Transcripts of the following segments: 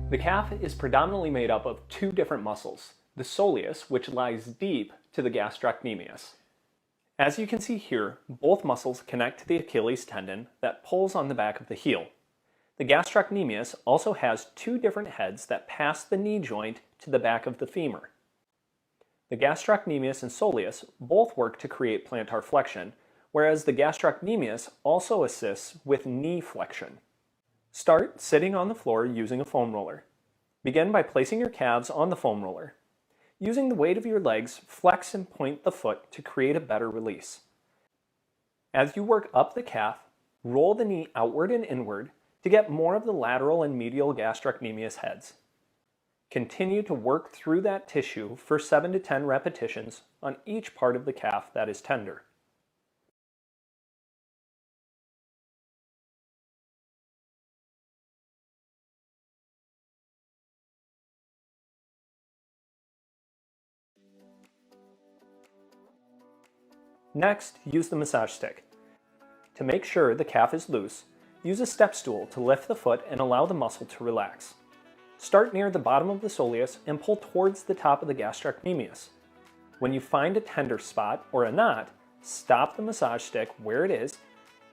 The calf is predominantly made up of two different muscles, the soleus, which lies deep to the gastrocnemius. As you can see here, both muscles connect to the Achilles tendon that pulls on the back of the heel. The gastrocnemius also has two different heads that pass the knee joint to the back of the femur. The gastrocnemius and soleus both work to create plantar flexion, whereas the gastrocnemius also assists with knee flexion. Start sitting on the floor using a foam roller. Begin by placing your calves on the foam roller. Using the weight of your legs, flex and point the foot to create a better release. As you work up the calf, roll the knee outward and inward to get more of the lateral and medial gastrocnemius heads. Continue to work through that tissue for 7 to 10 repetitions on each part of the calf that is tender. Next, use the massage stick. To make sure the calf is loose, use a step stool to lift the foot and allow the muscle to relax. Start near the bottom of the soleus and pull towards the top of the gastrocnemius. When you find a tender spot or a knot, stop the massage stick where it is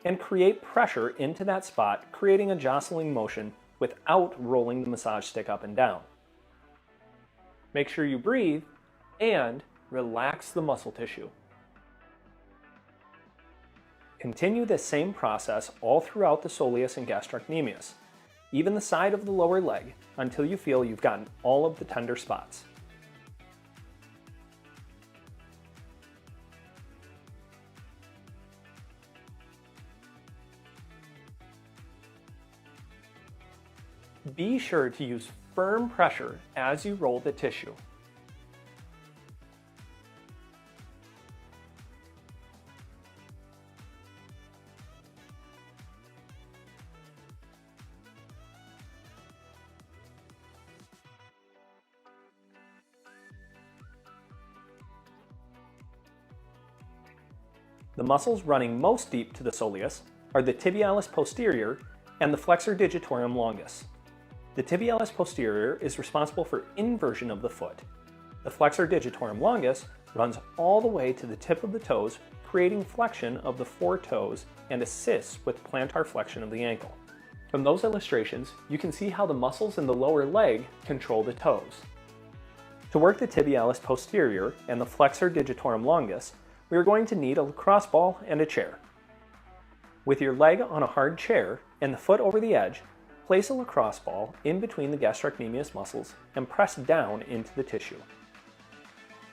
and create pressure into that spot, creating a jostling motion without rolling the massage stick up and down. Make sure you breathe and relax the muscle tissue. Continue this same process all throughout the soleus and gastrocnemius, even the side of the lower leg, until you feel you've gotten all of the tender spots. Be sure to use firm pressure as you roll the tissue. The muscles running most deep to the soleus are the tibialis posterior and the flexor digitorum longus. The tibialis posterior is responsible for inversion of the foot. The flexor digitorum longus runs all the way to the tip of the toes, creating flexion of the four toes and assists with plantar flexion of the ankle. From those illustrations, you can see how the muscles in the lower leg control the toes. To work the tibialis posterior and the flexor digitorum longus, we are going to need a lacrosse ball and a chair. With your leg on a hard chair and the foot over the edge, place a lacrosse ball in between the gastrocnemius muscles and press down into the tissue.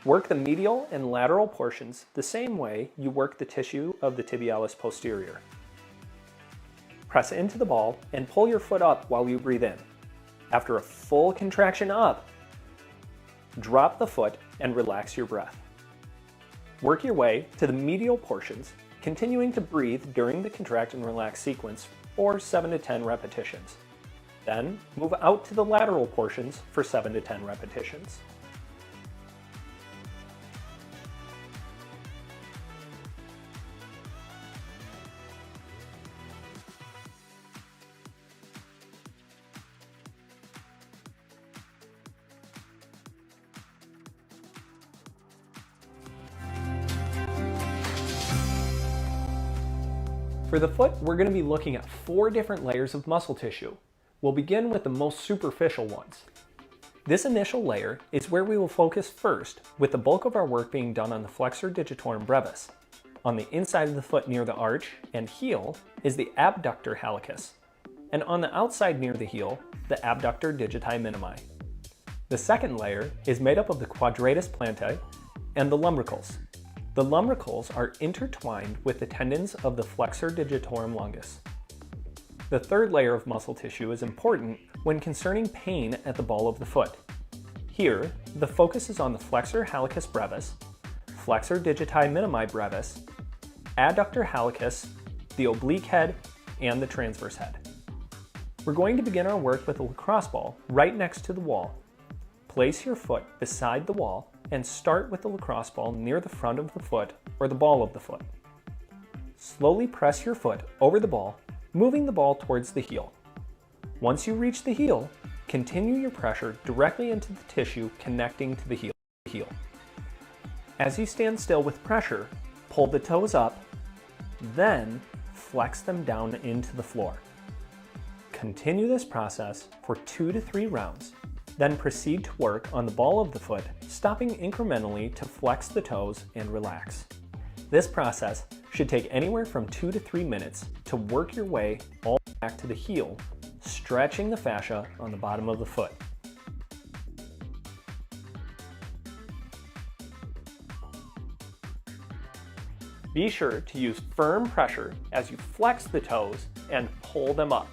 Work the medial and lateral portions the same way you work the tissue of the tibialis posterior. Press into the ball and pull your foot up while you breathe in. After a full contraction up, drop the foot and relax your breath. Work your way to the medial portions, continuing to breathe during the contract and relax sequence for 7 to 10 repetitions. Then move out to the lateral portions for 7 to 10 repetitions. For the foot, we're going to be looking at 4 different layers of muscle tissue. We'll begin with the most superficial ones. This initial layer is where we will focus first, with the bulk of our work being done on the flexor digitorum brevis. On the inside of the foot near the arch and heel is the abductor hallucis, and on the outside near the heel, the abductor digiti minimi. The second layer is made up of the quadratus plantae and the lumbricals. The lumbricals are intertwined with the tendons of the flexor digitorum longus. The third layer of muscle tissue is important when concerning pain at the ball of the foot. Here, the focus is on the flexor hallucis brevis, flexor digiti minimi brevis, adductor hallucis, the oblique head, and the transverse head. We're going to begin our work with a lacrosse ball right next to the wall. Place your foot beside the wall and start with the lacrosse ball near the front of the foot or the ball of the foot. Slowly press your foot over the ball, moving the ball towards the heel. Once you reach the heel, Continue your pressure directly into the tissue connecting to the heel. As you stand still with pressure, pull the toes up, then flex them down into the floor. Continue this process for 2 to 3 rounds, then proceed to work on the ball of the foot, stopping incrementally to flex the toes and relax. This process should take anywhere from 2 to 3 minutes to work your way all back to the heel, stretching the fascia on the bottom of the foot. Be sure to use firm pressure as you flex the toes and pull them up.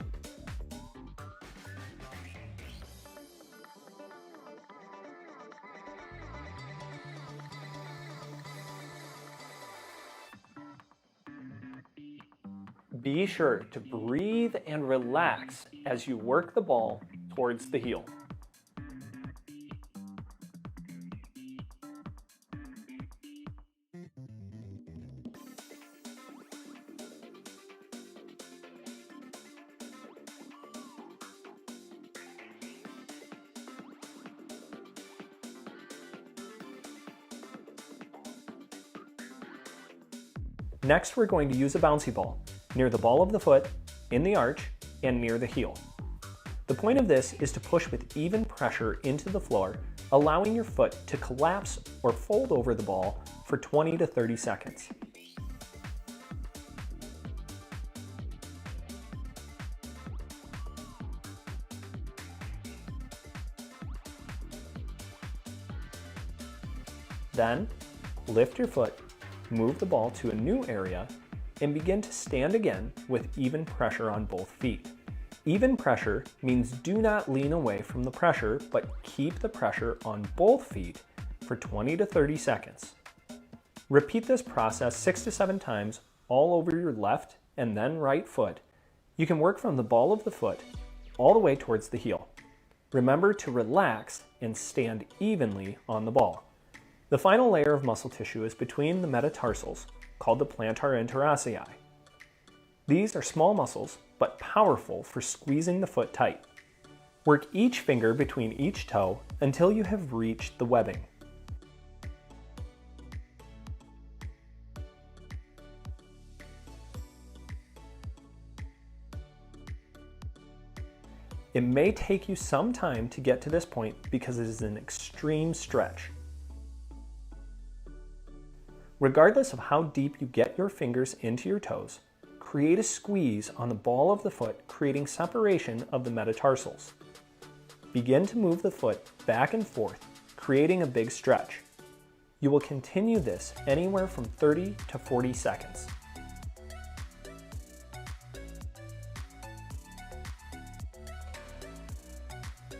Be sure to breathe and relax as you work the ball towards the heel. Next, we're going to use a bouncy ball near the ball of the foot, in the arch, and near the heel. The point of this is to push with even pressure into the floor, allowing your foot to collapse or fold over the ball for 20 to 30 seconds. Then, lift your foot, move the ball to a new area, and begin to stand again with even pressure on both feet. Even pressure means do not lean away from the pressure, but keep the pressure on both feet for 20 to 30 seconds. Repeat this process 6 to 7 times all over your left and then right foot. You can work from the ball of the foot all the way towards the heel. Remember to relax and stand evenly on the ball. The final layer of muscle tissue is between the metatarsals, called the plantar interossei. These are small muscles, but powerful for squeezing the foot tight. Work each finger between each toe until you have reached the webbing. It may take you some time to get to this point because it is an extreme stretch. Regardless of how deep you get your fingers into your toes, create a squeeze on the ball of the foot, creating separation of the metatarsals. Begin to move the foot back and forth, creating a big stretch. You will continue this anywhere from 30 to 40 seconds.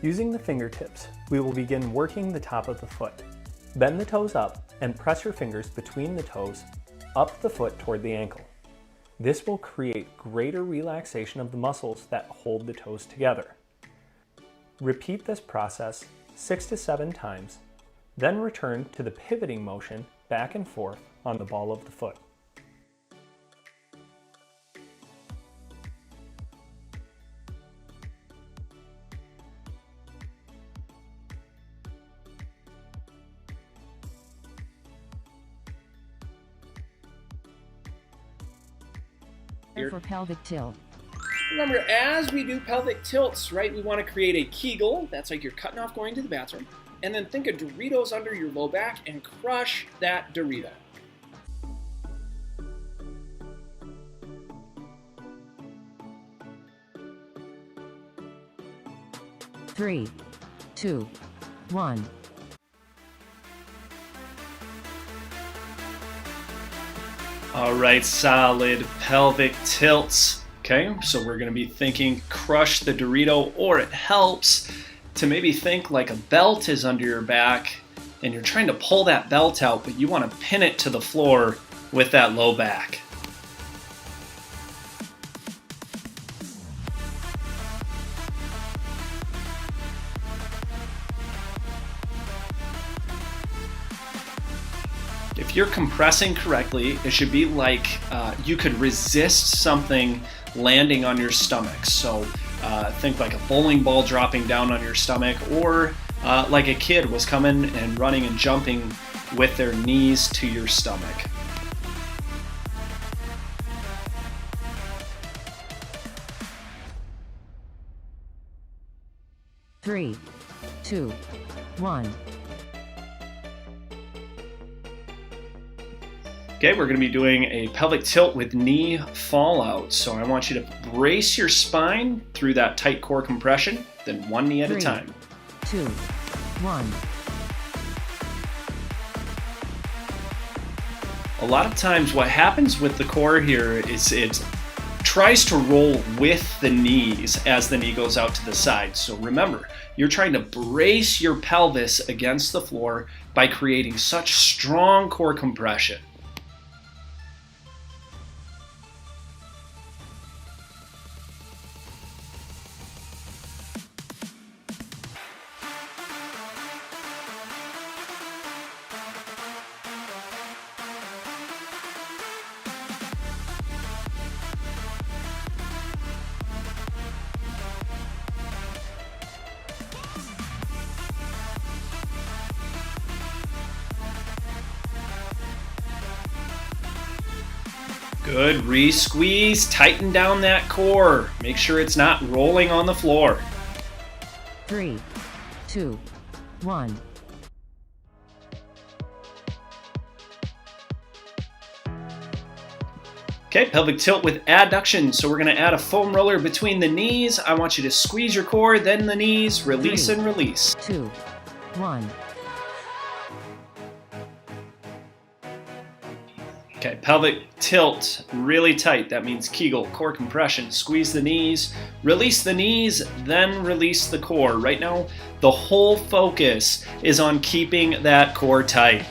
Using the fingertips, we will begin working the top of the foot. Bend the toes up and press your fingers between the toes up the foot toward the ankle. This will create greater relaxation of the muscles that hold the toes together. Repeat this process 6 to 7 times, then return to the pivoting motion back and forth on the ball of the foot. For pelvic tilt. Remember, as we do pelvic tilts, right, we want to create a Kegel. That's like you're cutting off going to the bathroom. And then think of Doritos under your low back and crush that Dorito. 3, 2, 1. All right, solid pelvic tilts. Okay, so we're gonna be thinking crush the Dorito, or it helps to maybe think like a belt is under your back and you're trying to pull that belt out, but you wanna pin it to the floor with that low back. If you're compressing correctly, it should be like you could resist something landing on your stomach. So Think like a bowling ball dropping down on your stomach, or like a kid was coming and running and jumping with their knees to your stomach. Three, two, one. Okay, we're going to be doing a pelvic tilt with knee fallout. So I want you to brace your spine through that tight core compression, then one knee at a time. 2, 1. A lot of times what happens with the core here is it tries to roll with the knees as the knee goes out to the side. So remember, you're trying to brace your pelvis against the floor by creating such strong core compression. Good, re-squeeze, tighten down that core. Make sure it's not rolling on the floor. 3, 2, 1. Okay, pelvic tilt with adduction. So we're gonna add a foam roller between the knees. I want you to squeeze your core, then the knees, release and release. 2, 1. Okay, pelvic tilt, really tight. That means Kegel, core compression. Squeeze the knees, then release the core. Right now, the whole focus is on keeping that core tight.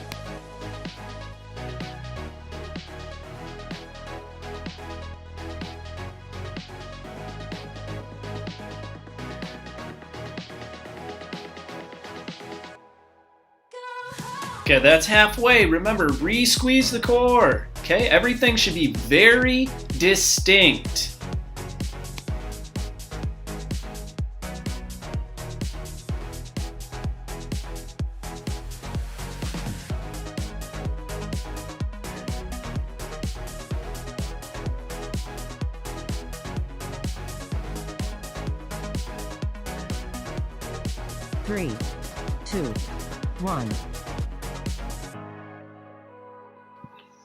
Okay, that's halfway. Remember, re-squeeze the core. Okay, everything should be very distinct. Three, 2, 1.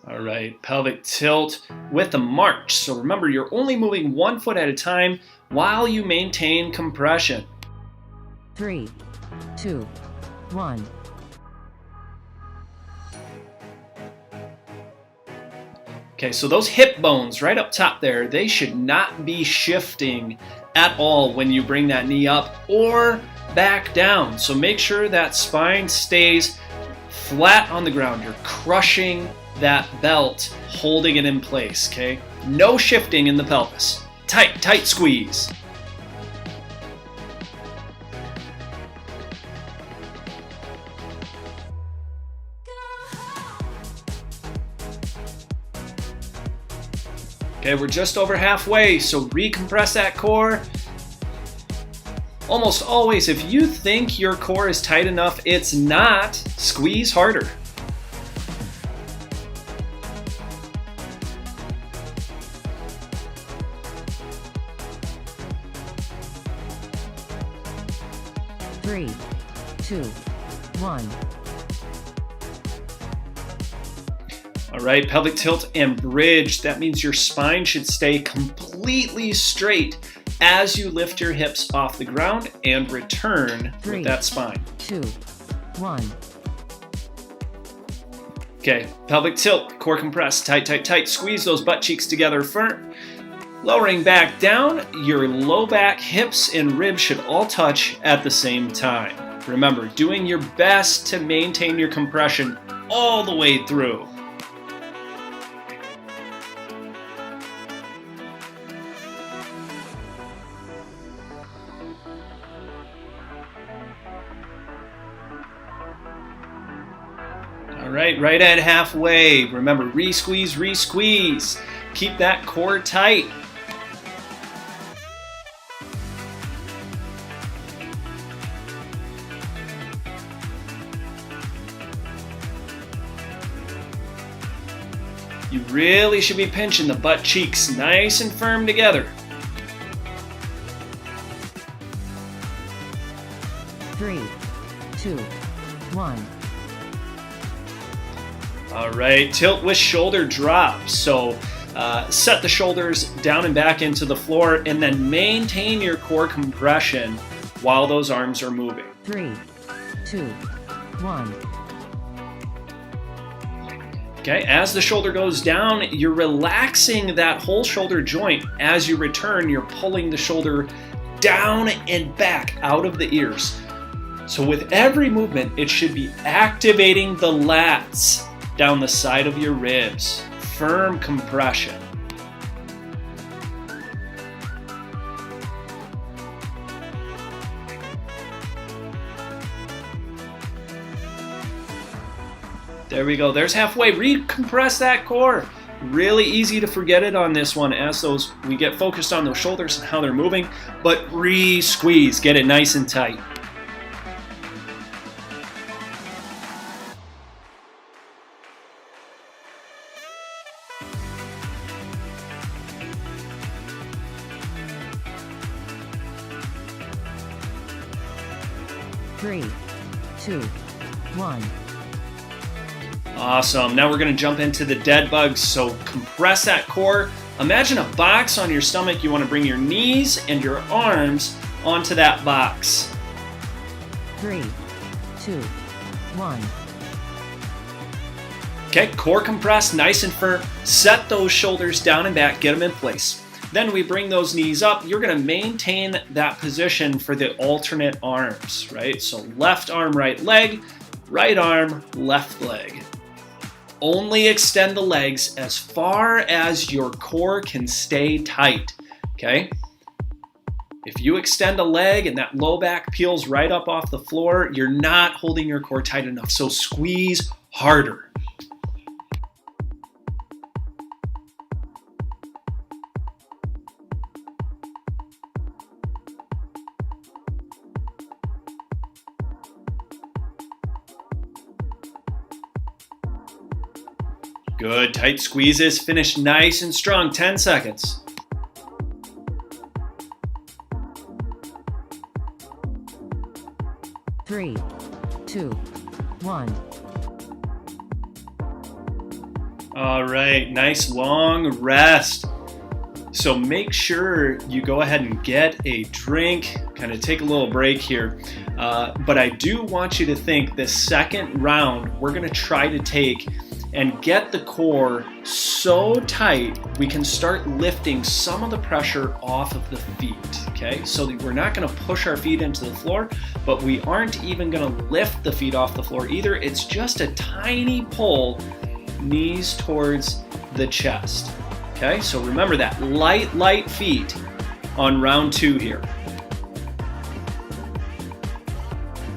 All right, pelvic tilt with a march. So remember, you're only moving one foot at a time while you maintain compression. 3, 2, 1. Okay, so those hip bones right up top there, they should not be shifting at all when you bring that knee up or back down. So make sure that spine stays flat on the ground. You're crushing that belt, holding it in place, okay? No shifting in the pelvis. Tight, tight squeeze. Okay, we're just over halfway, so recompress that core. Almost always, if you think your core is tight enough, it's not. Squeeze harder. Three, 2, 1. All right, pelvic tilt and bridge. That means your spine should stay completely straight as you lift your hips off the ground and return with that spine. 2, 1. Okay, pelvic tilt, core compress, tight, tight, tight. Squeeze those butt cheeks together firm. Lowering back down, your low back, hips, and ribs should all touch at the same time. Remember, doing your best to maintain your compression all the way through. All right, right at halfway. Remember, re-squeeze, re-squeeze. Keep that core tight. You really should be pinching the butt cheeks nice and firm together. 3, 2, 1. All right, tilt with shoulder drop. So set the shoulders down and back into the floor and then maintain your core compression while those arms are moving. 3, 2, 1. Okay, as the shoulder goes down, you're relaxing that whole shoulder joint. As you return, you're pulling the shoulder down and back out of the ears. So with every movement, it should be activating the lats down the side of your ribs. Firm compression. There we go. There's halfway. Recompress that core. Really easy to forget it on this one as we get focused on those shoulders and how they're moving, but re-squeeze. Get it nice and tight. Three, 2, 1. Awesome. Now we're going to jump into the dead bugs. So compress that core. Imagine a box on your stomach. You want to bring your knees and your arms onto that box. 3, 2, 1. Okay, core compressed, nice and firm. Set those shoulders down and back, get them in place. Then we bring those knees up. You're going to maintain that position for the alternate arms, right? So left arm, right leg, right arm, left leg. Only extend the legs as far as your core can stay tight, okay? If you extend a leg and that low back peels right up off the floor, you're not holding your core tight enough, so squeeze harder. Good, tight squeezes, finish nice and strong, 10 seconds. Three, 2, 1. All right, nice long rest. So make sure you go ahead and get a drink, kind of take a little break here. But I do want you to think the second round, we're gonna try to take and get the core so tight we can start lifting some of the pressure off of the feet, okay? So we're not gonna push our feet into the floor, but we aren't even gonna lift the feet off the floor either. It's just a tiny pull, knees towards the chest, okay? So remember that, light feet on round 2 here.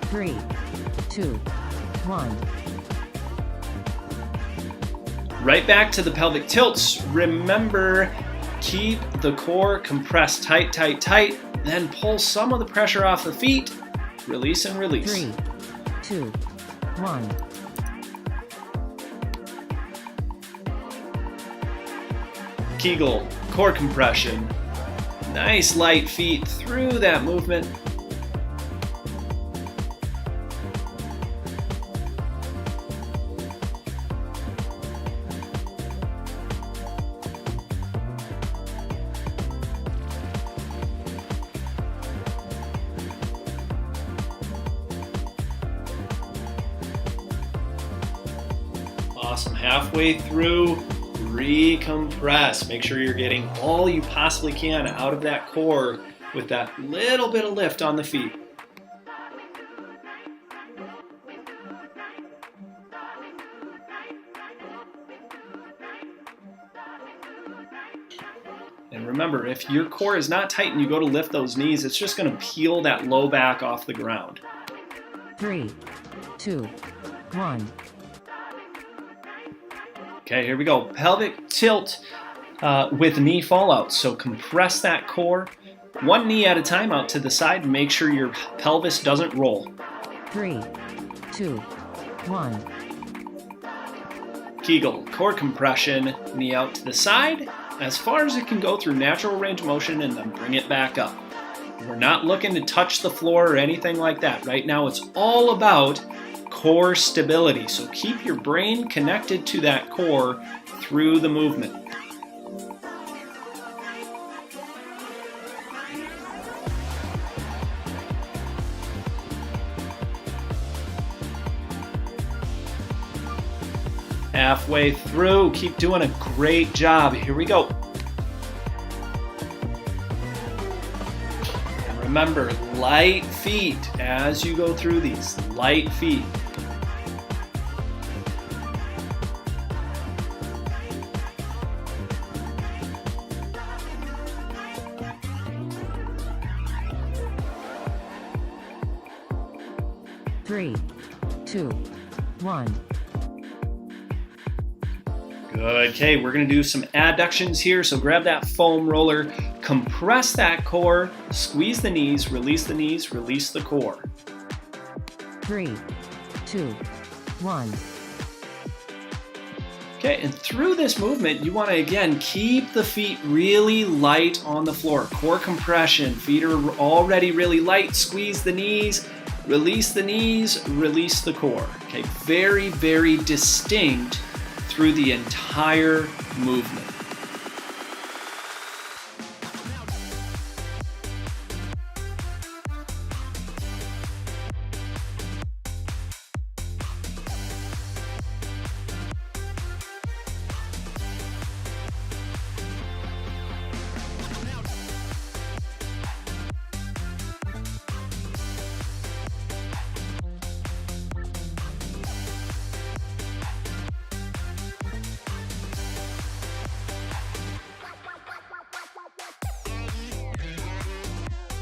3, 2, 1. Right back to the pelvic tilts. Remember, keep the core compressed tight, then pull some of the pressure off the feet. Release and release. 3, 2, 1. Kegel, core compression. Nice light feet through that movement. Awesome. Halfway through, recompress. Make sure you're getting all you possibly can out of that core with that little bit of lift on the feet. And remember, if your core is not tight and you go to lift those knees, it's just going to peel that low back off the ground. 3, 2, 1. Okay, here we go. Pelvic tilt with knee fallout. So compress that core. One knee at a time out to the side. Make sure your pelvis doesn't roll. 3, 2, 1. Kegel, core compression, knee out to the side, as far as it can go through natural range of motion, and then bring it back up. We're not looking to touch the floor or anything like that. Right now it's all about core stability. So keep your brain connected to that core through the movement. Halfway through, keep doing a great job. Here we go. And remember, light feet as you go through these, light feet. Three, two, one. Good. Okay, we're going to do some adductions here. So grab that foam roller, compress that core, squeeze the knees, release the core. 3, 2, 1. Okay, and through this movement, you want to, again, keep the feet really light on the floor. Core compression, feet are already really light. Squeeze the knees, release the core. Okay, very, very distinct through the entire movement.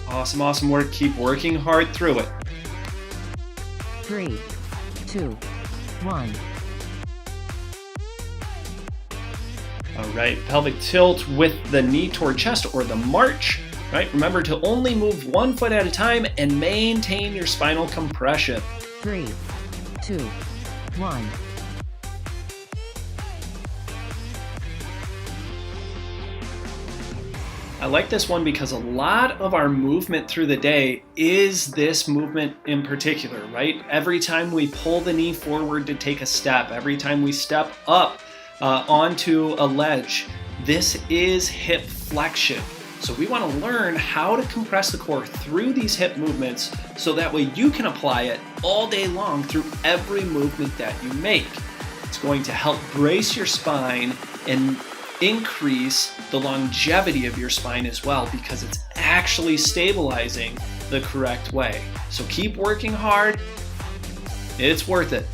Awesome, awesome work. Keep working hard through it. 3, 2, 1. All right, pelvic tilt with the knee toward chest or the march, right? Remember to only move one foot at a time and maintain your spinal compression. 3, 2, 1. I like this one because a lot of our movement through the day is this movement in particular, right? Every time we pull the knee forward to take a step, every time we step up onto a ledge, this is hip flexion. So we want to learn how to compress the core through these hip movements so that way you can apply it all day long through every movement that you make. It's going to help brace your spine and increase the longevity of your spine as well because it's actually stabilizing the correct way. So keep working hard. It's worth it.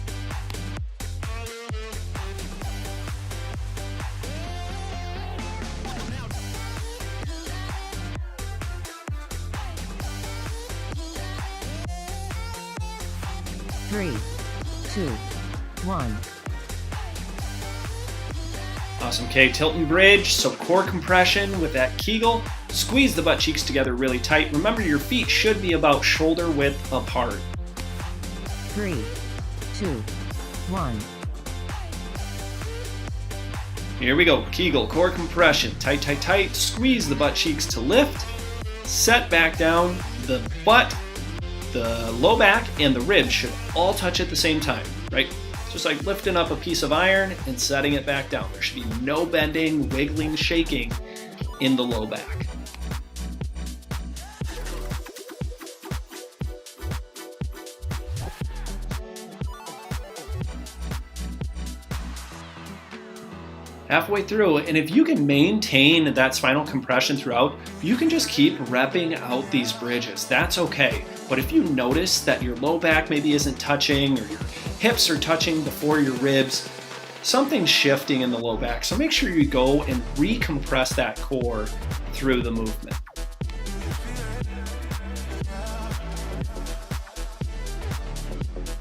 Three, 2, 1. Awesome. Okay, tilt and bridge. So core compression with that Kegel. Squeeze the butt cheeks together really tight. Remember, your feet should be about shoulder width apart. 3, 2, 1. Here we go. Kegel, core compression. Tight, tight, tight. Squeeze the butt cheeks to lift. Set back down. The butt, the low back, and the ribs should all touch at the same time, right? Just like lifting up a piece of iron and setting it back down. There should be no bending, wiggling, shaking in the low back. Halfway through, and if you can maintain that spinal compression throughout, you can just keep repping out these bridges. That's okay. But if you notice that your low back maybe isn't touching or your hips are touching before your ribs, something's shifting in the low back. So make sure you go and recompress that core through the movement.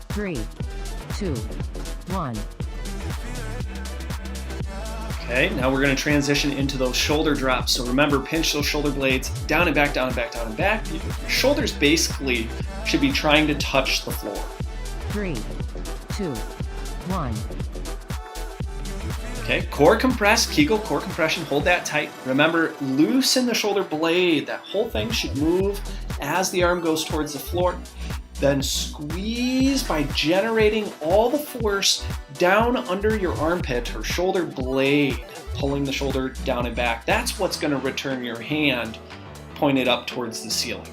Three, 2, 1. Okay, now we're going to transition into those shoulder drops. So remember, pinch those shoulder blades down and back, down and back, down and back. Your shoulders basically should be trying to touch the floor. 3, 2, 1. Okay, core compress, Kegel, core compression, hold that tight. Remember, loosen the shoulder blade. That whole thing should move as the arm goes towards the floor. Then squeeze by generating all the force down under your armpit or shoulder blade, pulling the shoulder down and back. That's what's going to return your hand pointed up towards the ceiling.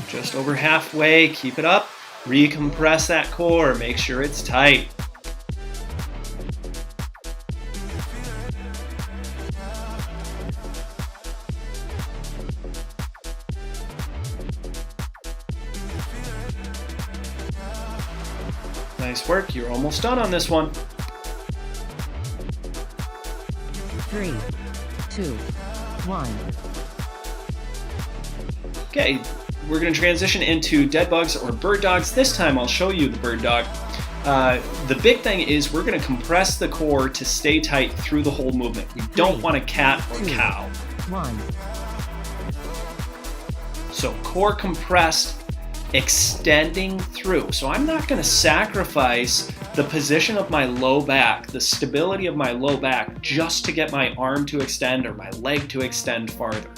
Just over halfway, keep it up, recompress that core, make sure it's tight. Nice work, you're almost done on this one. 3, 2, 1. Okay, we're going to transition into dead bugs or bird dogs. This time I'll show you the bird dog. The big thing is we're going to compress the core to stay tight through the whole movement. We don't want a cat or cow. 1. So core compressed, extending through. So I'm not going to sacrifice the position of my low back, the stability of my low back, just to get my arm to extend or my leg to extend farther.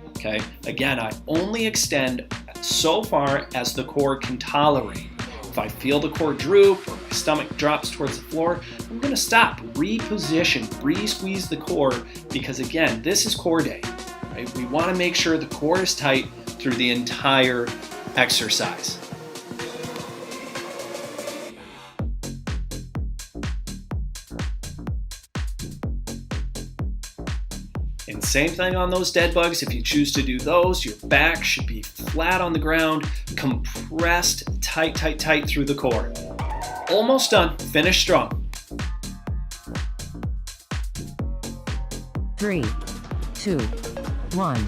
Okay, again, I only extend so far as the core can tolerate. If I feel the core droop or my stomach drops towards the floor, I'm going to stop, reposition, re-squeeze the core, because again, this is core day. Right? We want to make sure the core is tight through the entire exercise. And same thing on those dead bugs. If you choose to do those, your back should be flat on the ground, compressed tight, tight, tight through the core. Almost done. Finish strong. 3, 2, 1.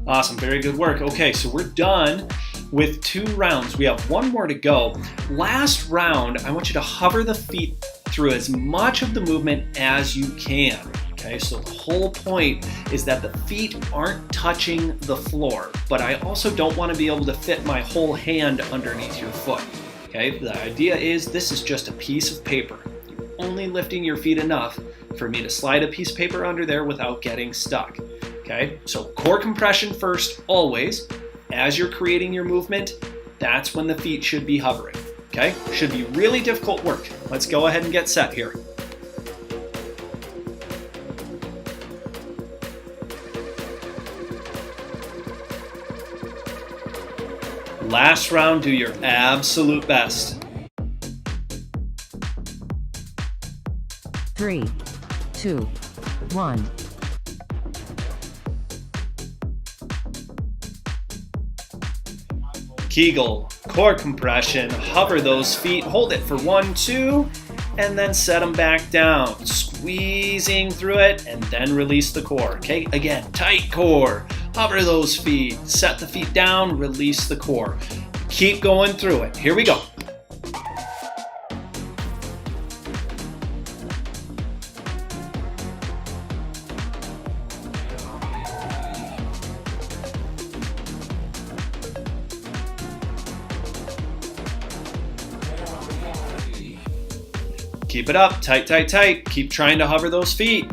Awesome. Very good work. Okay, so we're done with 2 rounds. We have 1 more to go. Last round, I want you to hover the feet through as much of the movement as you can. Okay, so the whole point is that the feet aren't touching the floor, but I also don't want to be able to fit my whole hand underneath your foot. Okay, the idea is this is just a piece of paper. You're only lifting your feet enough for me to slide a piece of paper under there without getting stuck. Okay, so core compression first, always. As you're creating your movement, that's when the feet should be hovering. Okay, should be really difficult work. Let's go ahead and get set here. Last round, do your absolute best. 3, 2, 1. Kegel, core compression, hover those feet, hold it for 1, 2, and then set them back down. Squeezing through it, and then release the core. Okay, again, tight core. Hover those feet, set the feet down, release the core. Keep going through it. Here we go. Keep it up, tight, tight, tight. Keep trying to hover those feet.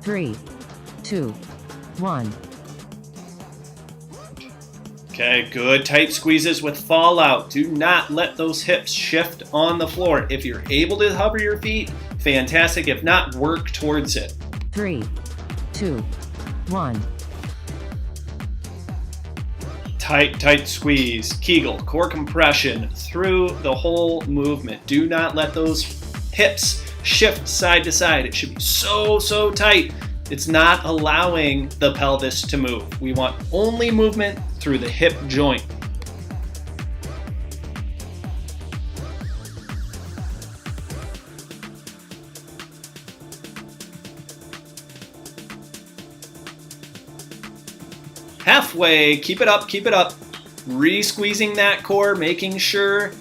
Three, 2, 1. Okay, good tight squeezes with fallout. Do not let those hips shift on the floor. If you're able to hover your feet, fantastic. If not, work towards it. 3, 2, 1. Tight, tight squeeze. Kegel, core compression through the whole movement. Do not let those hips shift side to side. It should be so, so tight. It's not allowing the pelvis to move. We want only movement through the hip joint. Halfway, keep it up, keep it up. Re-squeezing that core, making sure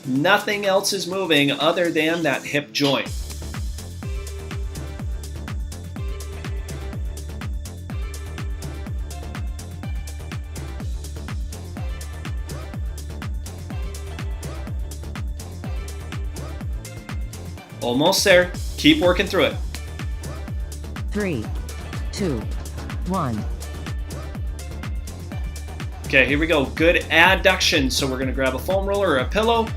nothing else is moving other than that hip joint. Almost there. Keep working through it. 3, 2, 1. Okay, here we go. Good adduction. So we're going to grab a foam roller or a pillow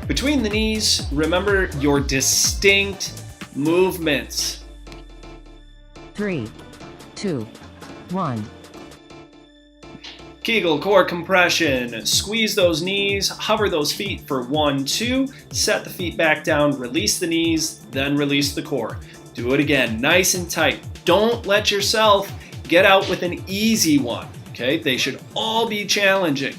between the knees. Remember your distinct movements. 3, 2, 1. Kegel core compression. Squeeze those knees, hover those feet for 1, 2, set the feet back down, release the knees, then release the core. Do it again, nice and tight. Don't let yourself get out with an easy one, okay? They should all be challenging.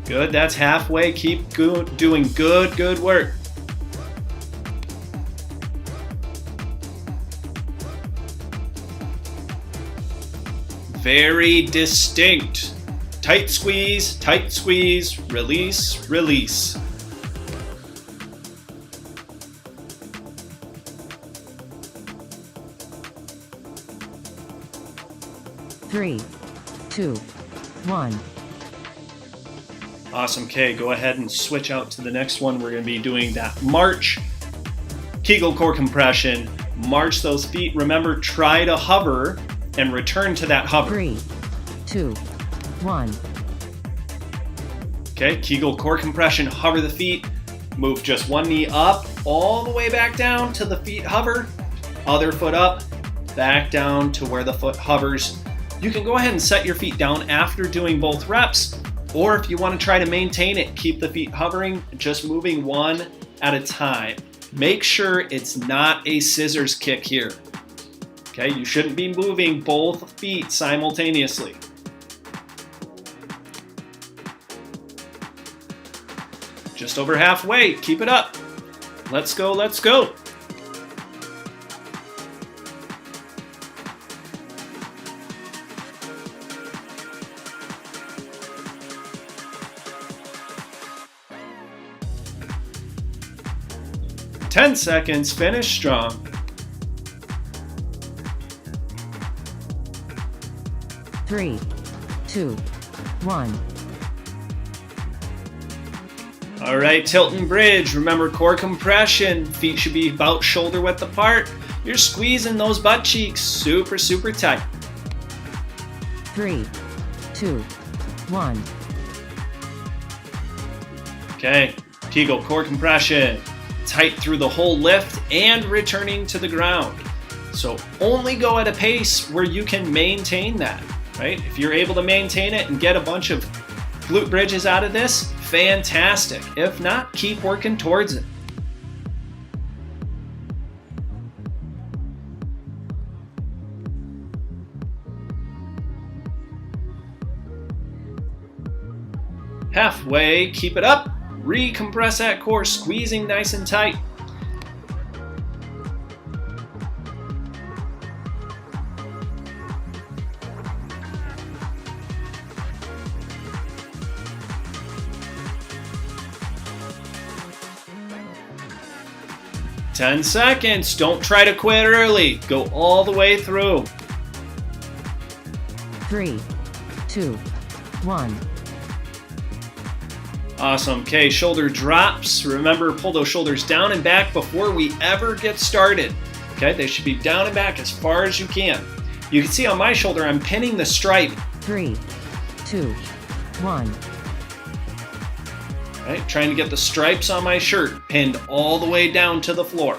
Good, that's halfway. Keep doing good work. Very distinct. Tight squeeze, release, release. Three, 2, 1. Awesome. Okay, go ahead and switch out to the next one. We're going to be doing that march. Kegel core compression. March those feet. Remember, try to hover and return to that hover. 3, 2, 1. Okay, Kegel core compression. Hover the feet. Move just one knee up, all the way back down to the feet hover. Other foot up, back down to where the foot hovers. You can go ahead and set your feet down after doing both reps. Or if you want to try to maintain it, keep the feet hovering, just moving one at a time. Make sure it's not a scissors kick here. Okay, you shouldn't be moving both feet simultaneously. Just over halfway, keep it up. Let's go, let's go. Ten seconds, finish strong. Three, 2, 1. All right, tilt and bridge. Remember core compression. Feet should be about shoulder width apart. You're squeezing those butt cheeks super tight. 3, 2, 1. Okay, Kegel core compression. Tight through the whole lift and returning to the ground. So only go at a pace where you can maintain that, right? If you're able to maintain it and get a bunch of glute bridges out of this, fantastic. If not, keep working towards it. Halfway, keep it up. Recompress that core, squeezing nice and tight. Ten seconds. Don't try to quit early. Go all the way through. 3, 2, 1. Awesome. Okay, shoulder drops. Remember, pull those shoulders down and back before we ever get started. Okay, they should be down and back as far as you can. You can see on my shoulder, I'm pinning the stripe. 3, 2, 1. Right, trying to get the stripes on my shirt pinned all the way down to the floor.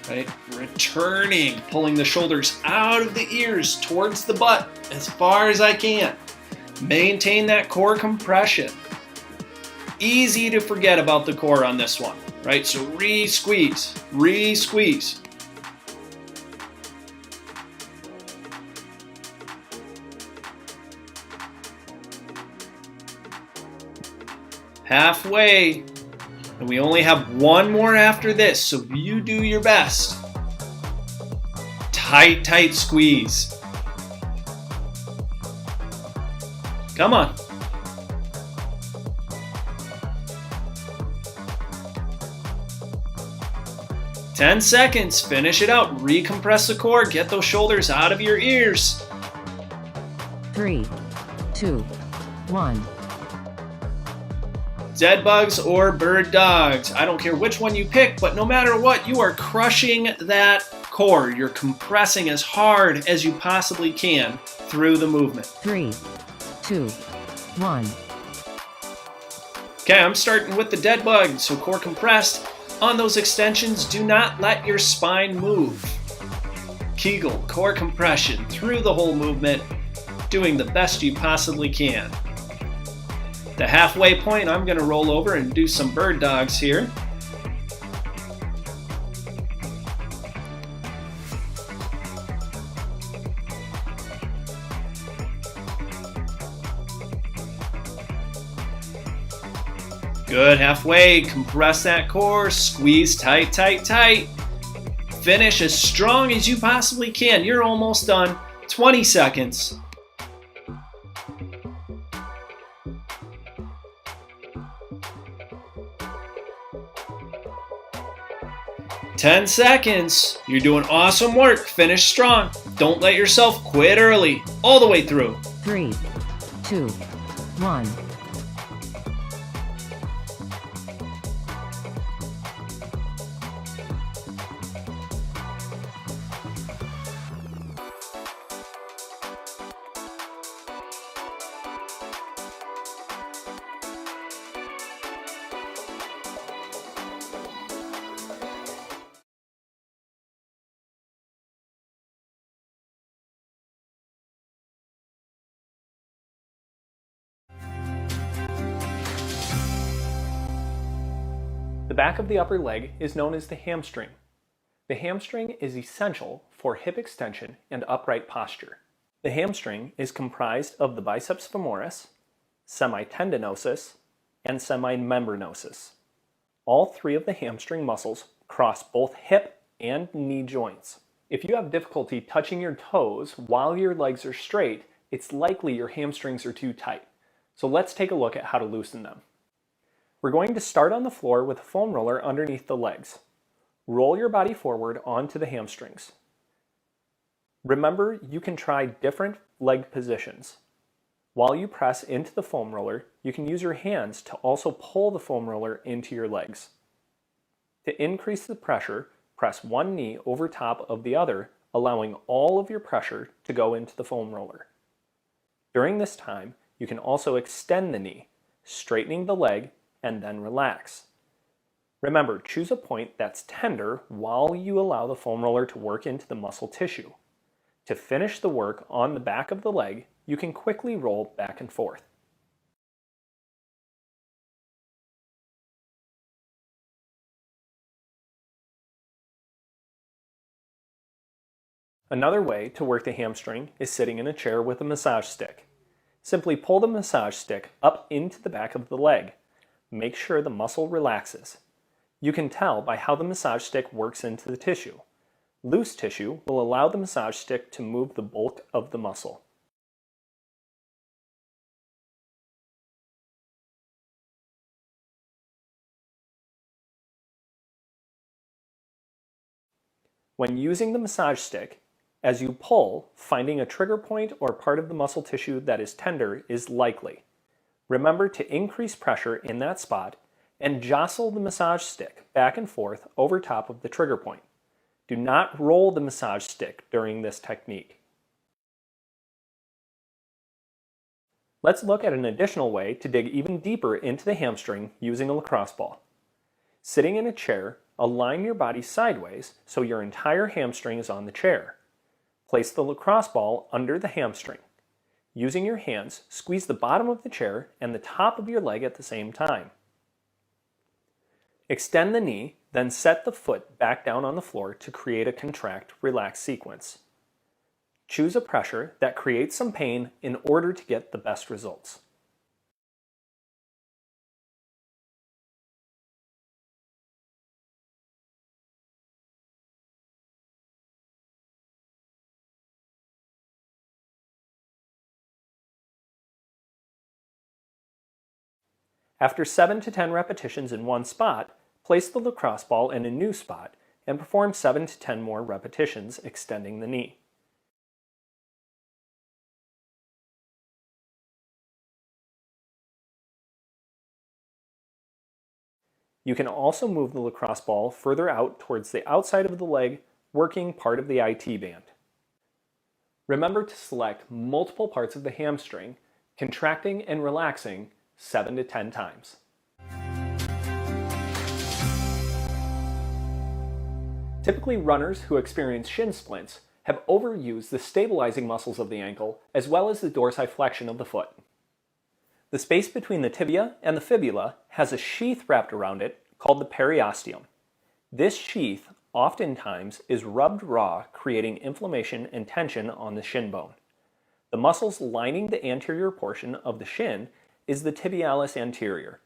Right, returning, pulling the shoulders out of the ears towards the butt as far as I can. Maintain that core compression. Easy to forget about the core on this one, right? So re-squeeze, re-squeeze. halfway. And we only have one more after this, so you do your best. Tight, tight squeeze. Come on. "10 seconds, finish it out, recompress the core, get those shoulders out of your ears." 3, 2, 1. Dead bugs or bird dogs, I don't care which one you pick, but no matter what, you are crushing that core. You're compressing as hard as you possibly can through the movement. 3, 2, 1. Okay, I'm starting with the dead bug, so core compressed. On those extensions, do not let your spine move. Kegel, core compression through the whole movement, doing the best you possibly can. The halfway point, I'm going to roll over and do some bird dogs here. Good, halfway, compress that core, squeeze tight, tight, tight. Finish as strong as you possibly can. You're almost done. 20 seconds. "10 seconds. You're doing awesome work. Finish strong. Don't let yourself quit early. All the way through. 3, 2, 1. The back of the upper leg is known as the hamstring. The hamstring is essential for hip extension and upright posture. The hamstring is comprised of the biceps femoris, semitendinosus, and semimembranosus. All three of the hamstring muscles cross both hip and knee joints. If you have difficulty touching your toes while your legs are straight, it's likely your hamstrings are too tight. So let's take a look at how to loosen them. We're going to start on the floor with a foam roller underneath the legs. Roll your body forward onto the hamstrings. Remember, you can try different leg positions. While you press into the foam roller, you can use your hands to also pull the foam roller into your legs. To increase the pressure, press one knee over top of the other, allowing all of your pressure to go into the foam roller. During this time, you can also extend the knee, straightening the leg, and then relax. Remember, choose a point that's tender while you allow the foam roller to work into the muscle tissue. To finish the work on the back of the leg, you can quickly roll back and forth. Another way to work the hamstring is sitting in a chair with a massage stick. Simply pull the massage stick up into the back of the leg. Make sure the muscle relaxes. You can tell by how the massage stick works into the tissue. Loose tissue will allow the massage stick to move the bulk of the muscle. When using the massage stick, as you pull, finding a trigger point or part of the muscle tissue that is tender is likely. Remember to increase pressure in that spot and jostle the massage stick back and forth over top of the trigger point. Do not roll the massage stick during this technique. Let's look at an additional way to dig even deeper into the hamstring using a lacrosse ball. Sitting in a chair, align your body sideways so your entire hamstring is on the chair. Place the lacrosse ball under the hamstring. Using your hands, squeeze the bottom of the chair and the top of your leg at the same time. Extend the knee, then set the foot back down on the floor to create a contract-relax sequence. Choose a pressure that creates some pain in order to get the best results. After 7 to 10 repetitions in one spot, place the lacrosse ball in a new spot and perform 7 to 10 more repetitions extending the knee. You can also move the lacrosse ball further out towards the outside of the leg, working part of the IT band. Remember to select multiple parts of the hamstring, contracting and relaxing 7 to 10 times. Typically, runners who experience shin splints have overused the stabilizing muscles of the ankle as well as the dorsiflexion of the foot. The space between the tibia and the fibula has a sheath wrapped around it called the periosteum. This sheath oftentimes is rubbed raw, creating inflammation and tension on the shin bone. The muscles lining the anterior portion of the shin is the tibialis anterior,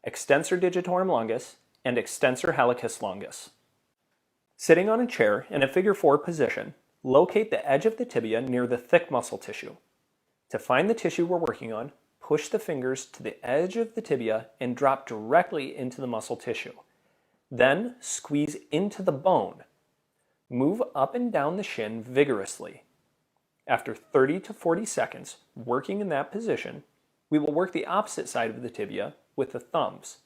extensor digitorum longus, and extensor hallucis longus. Sitting on a chair in a figure 4 position, locate the edge of the tibia near the thick muscle tissue. To find the tissue we're working on, push the fingers to the edge of the tibia and drop directly into the muscle tissue. Then squeeze into the bone. Move up and down the shin vigorously. After 30 to 40 seconds working in that position, we will work the opposite side of the tibia with the thumbs.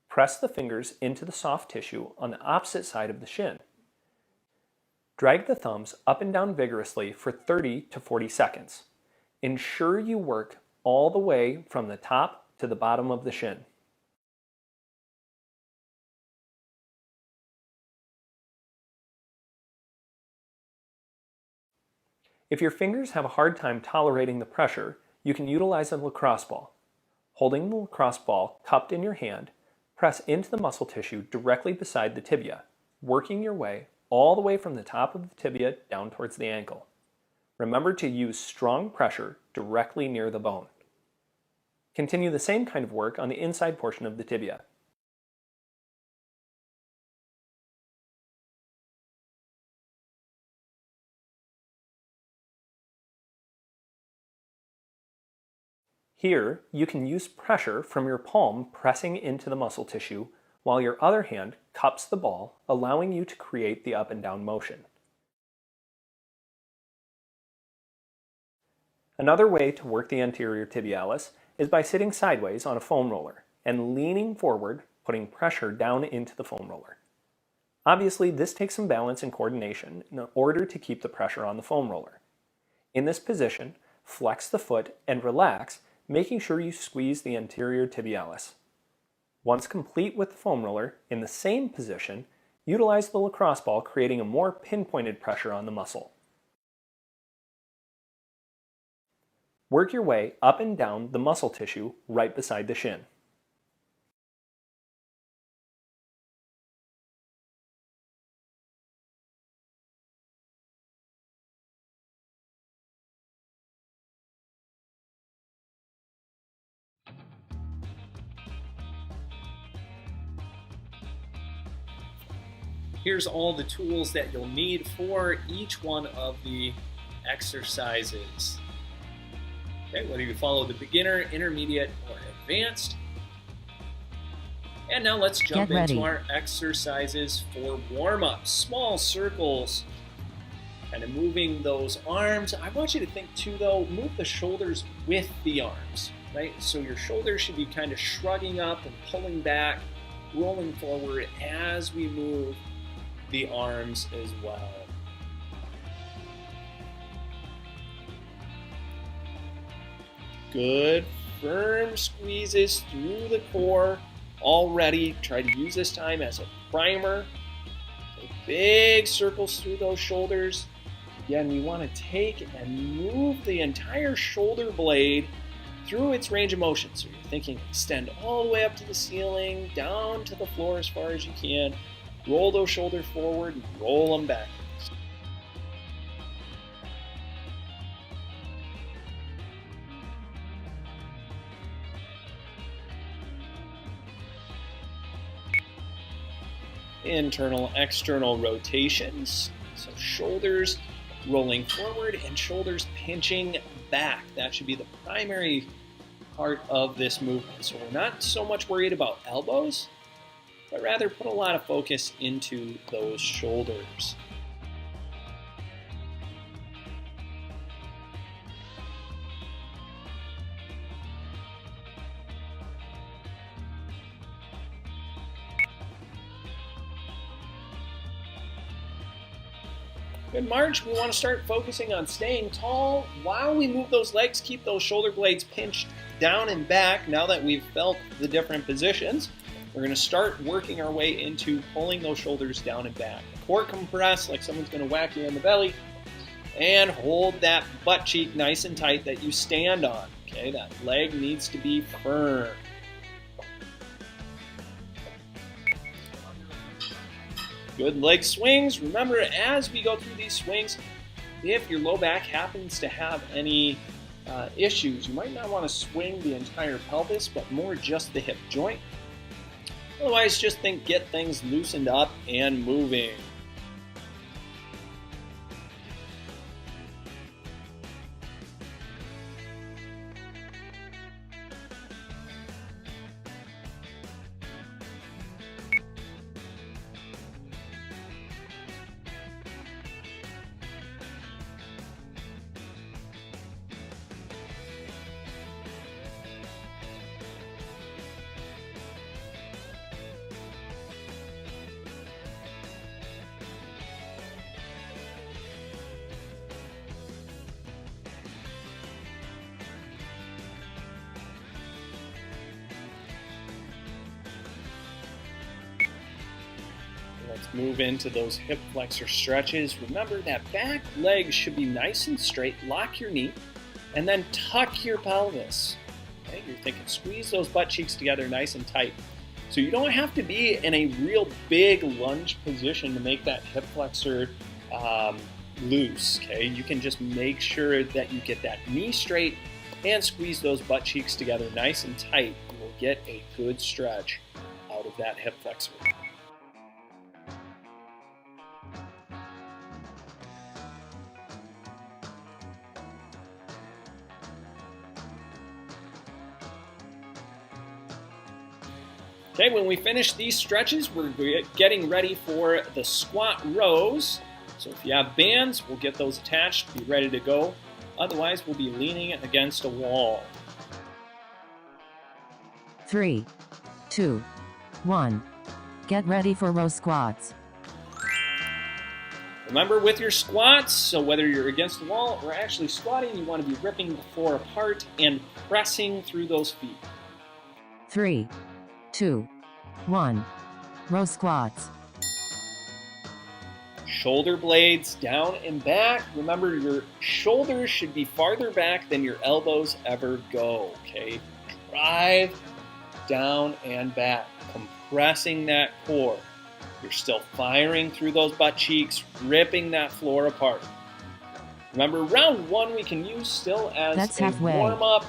Press the fingers into the soft tissue on the opposite side of the shin. Drag the thumbs up and down vigorously for 30 to 40 seconds. Ensure you work all the way from the top to the bottom of the shin. If your fingers have a hard time tolerating the pressure, you can utilize a lacrosse ball. Holding the lacrosse ball cupped in your hand, press into the muscle tissue directly beside the tibia, working your way all the way from the top of the tibia down towards the ankle. Remember to use strong pressure directly near the bone. Continue the same kind of work on the inside portion of the tibia. Here, you can use pressure from your palm pressing into the muscle tissue, while your other hand cups the ball, allowing you to create the up and down motion. Another way to work the anterior tibialis is by sitting sideways on a foam roller and leaning forward, putting pressure down into the foam roller. Obviously, this takes some balance and coordination in order to keep the pressure on the foam roller. In this position, flex the foot and relax, making sure you squeeze the anterior tibialis. Once complete with the foam roller, in the same position, utilize the lacrosse ball, creating a more pinpointed pressure on the muscle. Work your way up and down the muscle tissue right beside the shin. Here's all the tools that you'll need for each one of the exercises. Okay, whether you follow the beginner, intermediate, or advanced. And now let's jump into our exercises for warm-up. Small circles, kind of moving those arms. I want you to think too though, move the shoulders with the arms, right? So your shoulders should be kind of shrugging up and pulling back, rolling forward as we move the arms as well. Good, firm squeezes through the core already. Try to use this time as a primer. So big circles through those shoulders. Again, we want to take and move the entire shoulder blade through its range of motion. So you're thinking extend all the way up to the ceiling, down to the floor as far as you can. Roll those shoulders forward and roll them back. Internal, external rotations. So shoulders rolling forward and shoulders pinching back. That should be the primary part of this movement. So we're not so much worried about elbows, but rather put a lot of focus into those shoulders. Good march, we want to start focusing on staying tall while we move those legs. Keep those shoulder blades pinched down and back. Now that we've felt the different positions, we're going to start working our way into pulling those shoulders down and back. Core compress like someone's going to whack you in the belly, and hold that butt cheek nice and tight that you stand on. Okay, that leg needs to be firm. Good leg swings. Remember, as we go through these swings, if your low back happens to have any issues, you might not want to swing the entire pelvis, but more just the hip joint. Otherwise, just get things loosened up and moving. Let's move into those hip flexor stretches. Remember that back leg should be nice and straight. Lock your knee and then tuck your pelvis. Okay, you're thinking squeeze those butt cheeks together nice and tight. So you don't have to be in a real big lunge position to make that hip flexor loose. Okay, you can just make sure that you get that knee straight and squeeze those butt cheeks together nice and tight. You will get a good stretch out of that hip flexor. Okay, when we finish these stretches, we're getting ready for the squat rows. So if you have bands, we'll get those attached, be ready to go. Otherwise, we'll be leaning against a wall. 3, 2, 1. Get ready for row squats. Remember with your squats, so whether you're against the wall or actually squatting, you want to be ripping the floor apart and pressing through those feet. 3, 2, 1. Row squats. Shoulder blades down and back. Remember, your shoulders should be farther back than your elbows ever go, okay? Drive down and back, compressing that core. You're still firing through those butt cheeks, ripping that floor apart. Remember, round one we can use still as a warm-up.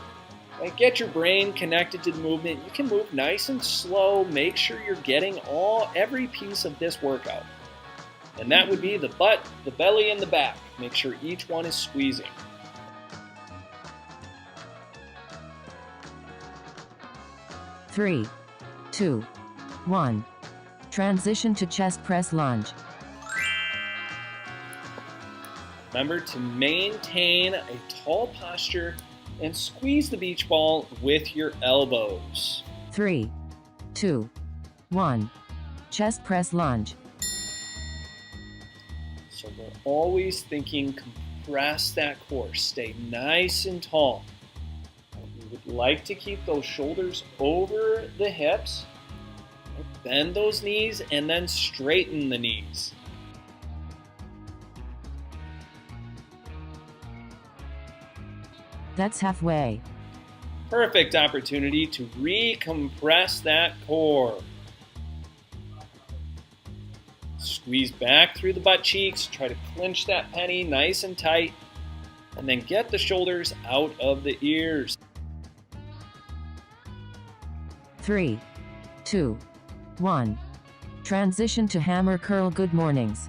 And get your brain connected to the movement. You can move nice and slow. Make sure you're getting every piece of this workout. And that would be the butt, the belly, and the back. Make sure each one is squeezing. Three, 2, 1. Transition to chest press lunge. Remember to maintain a tall posture and squeeze the beach ball with your elbows. 3, 2, 1. Chest press lunge. So we're always thinking compress that core, stay nice and tall. We would like to keep those shoulders over the hips, bend those knees, and then straighten the knees. That's halfway. Perfect opportunity to recompress that core. Squeeze back through the butt cheeks, try to clench that penny nice and tight, and then get the shoulders out of the ears. 3, 2, 1. Transition to hammer curl good mornings.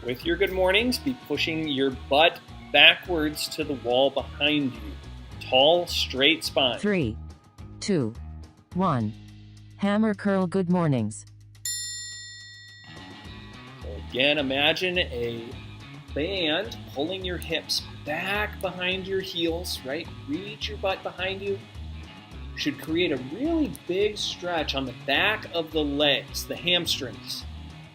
With your good mornings, be pushing your butt backwards to the wall behind you. tall, straight spine. 3, 2, 1. Hammer curl good mornings. So again, imagine a band pulling your hips back behind your heels, right? Reach your butt behind you. Should create a really big stretch on the back of the legs, the hamstrings.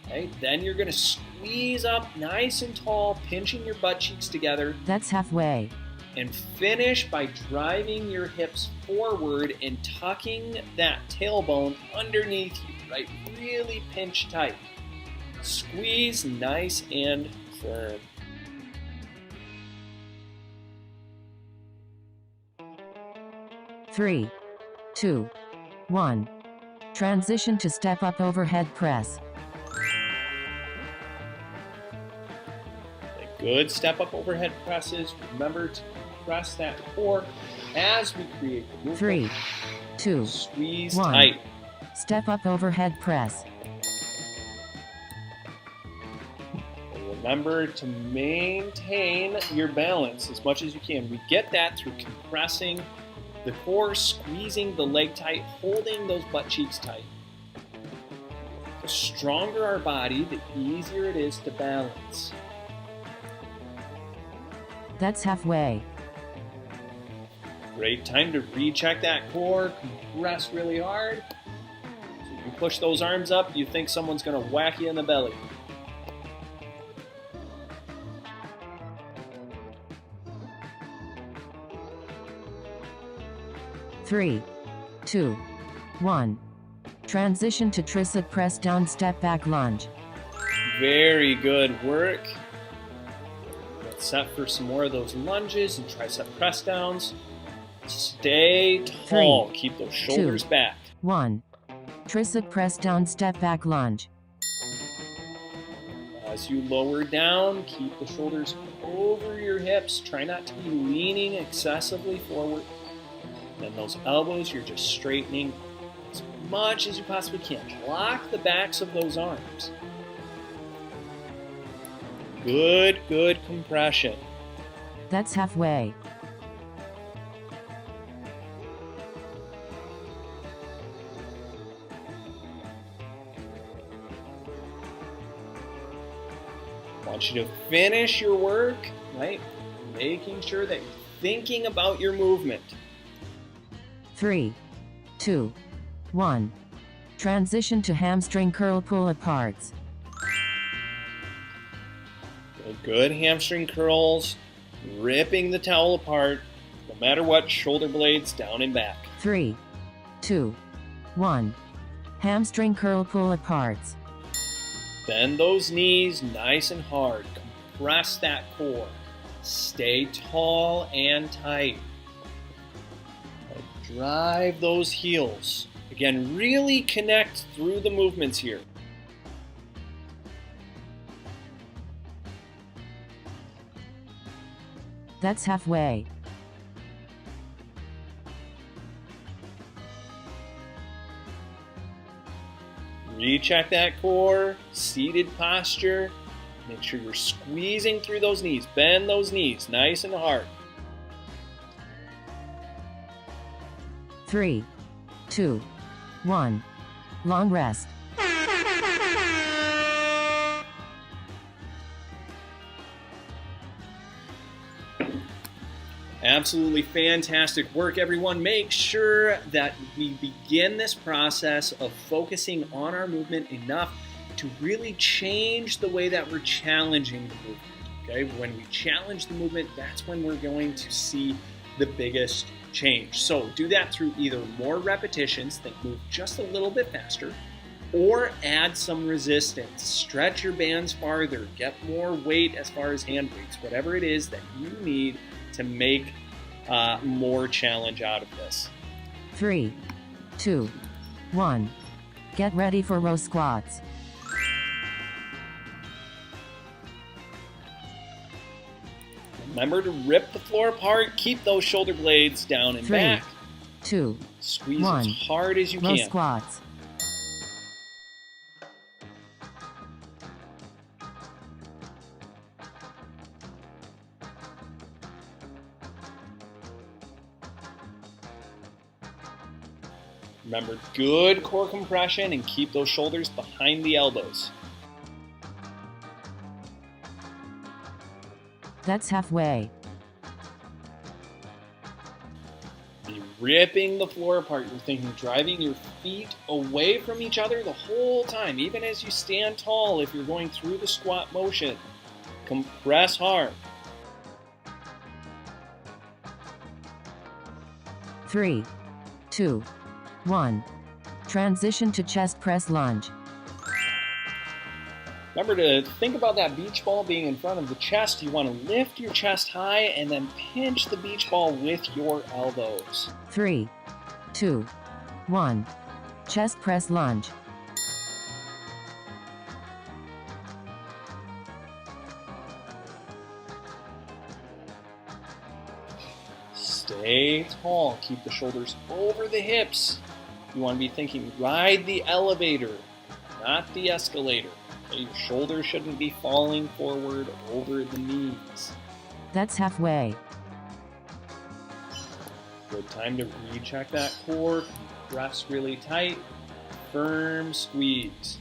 Okay? Then you're going to squeeze up nice and tall, pinching your butt cheeks together. That's halfway. And finish by driving your hips forward and tucking that tailbone underneath you, right? Really pinch tight. Squeeze nice and firm. Three, 2, 1. Transition to step up overhead press. Good step up overhead presses. Remember to press that core as we create the movement. 3, 2, Squeeze 1. tight. Step up overhead press. And remember to maintain your balance as much as you can. We get that through compressing the core, squeezing the leg tight, holding those butt cheeks tight. The stronger our body, the easier it is to balance. That's halfway. Great time to recheck that core, compress really hard. So you push those arms up, you think someone's going to whack you in the belly. Three, 2, 1. Transition to tricep press down step back lunge. Very good work. Let's set for some more of those lunges and tricep press downs. Stay tall. 3, Keep those shoulders 2, back. 1. Tricep press down step back lunge. As you lower down, keep the shoulders over your hips. Try not to be leaning excessively forward. Then those elbows, you're just straightening as much as you possibly can. Lock the backs of those arms. Good compression. That's halfway. I want you to finish your work, right? Making sure that you're thinking about your movement. 3, 2, 1. Transition to hamstring curl pull aparts. Good hamstring curls, ripping the towel apart, no matter what, shoulder blades down and back. 3, 2, 1. Hamstring curl pull aparts. Bend those knees nice and hard. Compress that core. Stay tall and tight. Drive those heels. Again, really connect through the movements here. That's halfway. Recheck that core, seated posture. Make sure you're squeezing through those knees. Bend those knees nice and hard. 3, 2, 1. Long rest. Absolutely fantastic work, everyone. Make sure that we begin this process of focusing on our movement enough to really change the way that we're challenging the movement. Okay, when we challenge the movement, that's when we're going to see the biggest change. So do that through either more repetitions that move just a little bit faster, or add some resistance. Stretch your bands farther, get more weight as far as hand weights, whatever it is that you need to make more challenge out of this. 3, 2, 1. Get ready for row squats. Remember to rip the floor apart, keep those shoulder blades down and 3, back. 2, Squeeze 1. as hard as you Row can. squats. Remember, good core compression and keep those shoulders behind the elbows. That's halfway. Be ripping the floor apart. You're thinking driving your feet away from each other the whole time, even as you stand tall if you're going through the squat motion. Compress hard. 3, 2, 1. Transition to chest press lunge. Remember to think about that beach ball being in front of the chest. You want to lift your chest high and then pinch the beach ball with your elbows. 3, 2, 1. Chest press lunge. Stay tall. Keep the shoulders over the hips. You want to be thinking ride the elevator, not the escalator. Okay? Your shoulders shouldn't be falling forward over the knees. That's halfway. Good time to recheck that core. Press really tight. Firm squeeze.